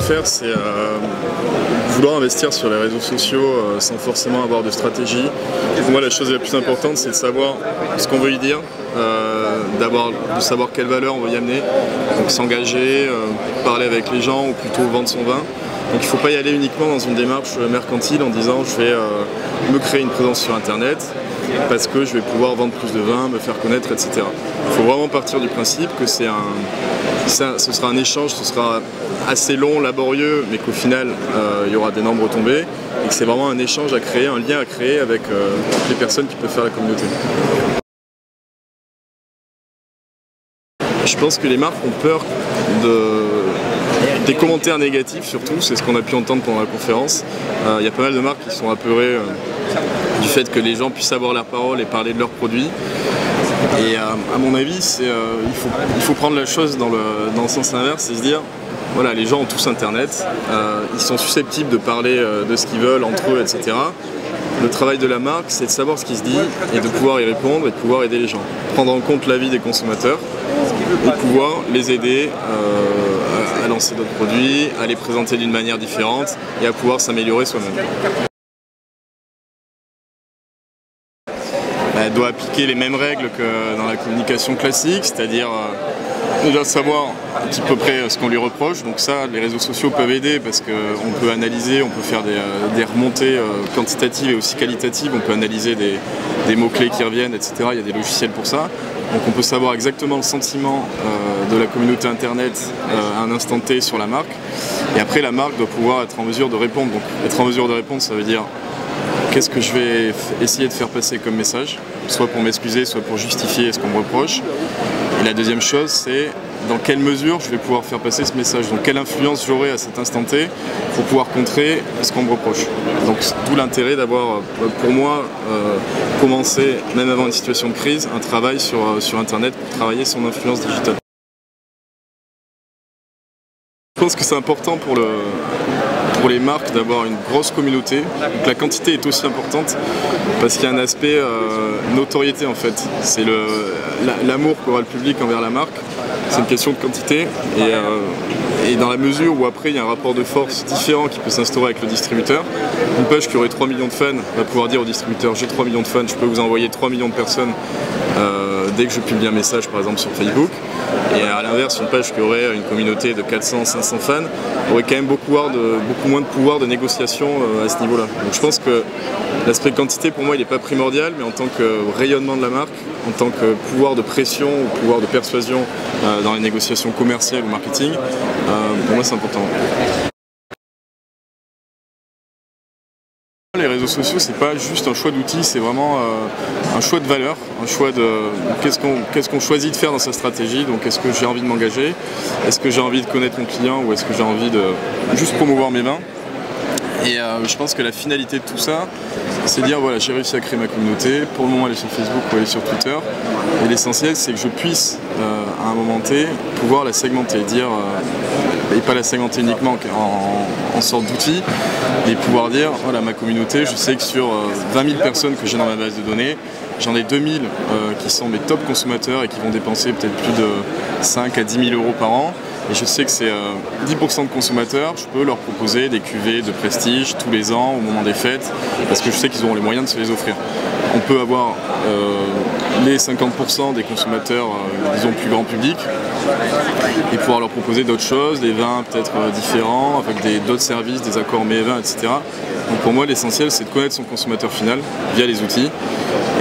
faire, c'est vouloir investir sur les réseaux sociaux sans forcément avoir de stratégie. Pour moi, la chose la plus importante, c'est de savoir ce qu'on veut y dire, de savoir quelle valeur on veut y amener, donc s'engager, parler avec les gens ou plutôt vendre son vin. Donc il ne faut pas y aller uniquement dans une démarche mercantile en disant je vais me créer une présence sur internet parce que je vais pouvoir vendre plus de vin, me faire connaître, etc. Il faut vraiment partir du principe que ce sera un échange, ce sera assez long, laborieux, mais qu'au final il y aura d'énormes retombées et que c'est vraiment un échange à créer, un lien à créer avec toutes les personnes qui peuvent faire la communauté. Je pense que les marques ont peur des commentaires négatifs surtout, c'est ce qu'on a pu entendre pendant la conférence. Il y a pas mal de marques qui sont apeurées du fait que les gens puissent avoir leur parole et parler de leurs produits. Et à mon avis, il faut prendre la chose dans le sens inverse et se dire, voilà, les gens ont tous internet, ils sont susceptibles de parler de ce qu'ils veulent entre eux, etc. Le travail de la marque, c'est de savoir ce qui se dit et de pouvoir y répondre et de pouvoir aider les gens. Prendre en compte l'avis des consommateurs et pouvoir les aider à lancer d'autres produits, à les présenter d'une manière différente et à pouvoir s'améliorer soi-même. Elle doit appliquer les mêmes règles que dans la communication classique, c'est-à-dire déjà savoir à peu près ce qu'on lui reproche. Donc ça, les réseaux sociaux peuvent aider parce qu'on peut analyser, on peut faire des remontées quantitatives et aussi qualitatives, on peut analyser des mots-clés qui reviennent, etc. Il y a des logiciels pour ça. Donc on peut savoir exactement le sentiment de la communauté internet à un instant T sur la marque. Et après, la marque doit pouvoir être en mesure de répondre. Donc être en mesure de répondre, ça veut dire qu'est-ce que je vais essayer de faire passer comme message, soit pour m'excuser, soit pour justifier ce qu'on me reproche. Et la deuxième chose, c'est dans quelle mesure je vais pouvoir faire passer ce message, donc quelle influence j'aurai à cet instant T pour pouvoir contrer ce qu'on me reproche. Donc d'où l'intérêt d'avoir, pour moi, commencé, même avant une situation de crise, un travail sur Internet pour travailler son influence digitale. Je pense que c'est important pour les marques d'avoir une grosse communauté. Donc la quantité est aussi importante parce qu'il y a un aspect notoriété en fait. C'est l'amour qu'aura le public envers la marque. C'est une question de quantité et dans la mesure où après il y a un rapport de force différent qui peut s'instaurer avec le distributeur, une page qui aurait 3 millions de fans va pouvoir dire au distributeur j'ai 3 millions de fans, je peux vous envoyer 3 millions de personnes dès que je publie un message par exemple sur Facebook. Et à l'inverse, une page qui aurait une communauté de 400-500 fans aurait quand même beaucoup moins de pouvoir de négociation à ce niveau-là. Donc je pense que l'aspect quantité pour moi il n'est pas primordial, mais en tant que rayonnement de la marque, en tant que pouvoir de pression ou pouvoir de persuasion dans les négociations commerciales ou marketing, pour moi c'est important. Les réseaux sociaux, c'est pas juste un choix d'outils, c'est vraiment un choix de valeur, un choix de qu'est-ce qu'on choisit de faire dans sa stratégie. Donc est-ce que j'ai envie de m'engager, est-ce que j'ai envie de connaître mon client ou est-ce que j'ai envie de juste promouvoir mes vins. Et je pense que la finalité de tout ça, c'est de dire voilà, j'ai réussi à créer ma communauté, pour le moment elle est sur Facebook ou elle est sur Twitter, et l'essentiel c'est que je puisse à un moment T pouvoir la segmenter, dire et pas la segmenter uniquement en sorte d'outil, et pouvoir dire voilà, ma communauté, je sais que sur 20 000 personnes que j'ai dans ma base de données, j'en ai 2000 qui sont mes top consommateurs et qui vont dépenser peut-être plus de 5 à 10 000 euros par an. Et je sais que c'est 10% de consommateurs, je peux leur proposer des cuvées de prestige tous les ans au moment des fêtes, parce que je sais qu'ils auront les moyens de se les offrir. On peut avoir les 50% des consommateurs, disons plus grand public, et pouvoir leur proposer d'autres choses, des vins peut-être différents, avec d'autres services, des accords mets et vins, etc. Donc pour moi l'essentiel c'est de connaître son consommateur final via les outils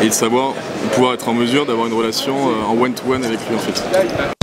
et de pouvoir être en mesure d'avoir une relation en one-to-one avec lui en fait.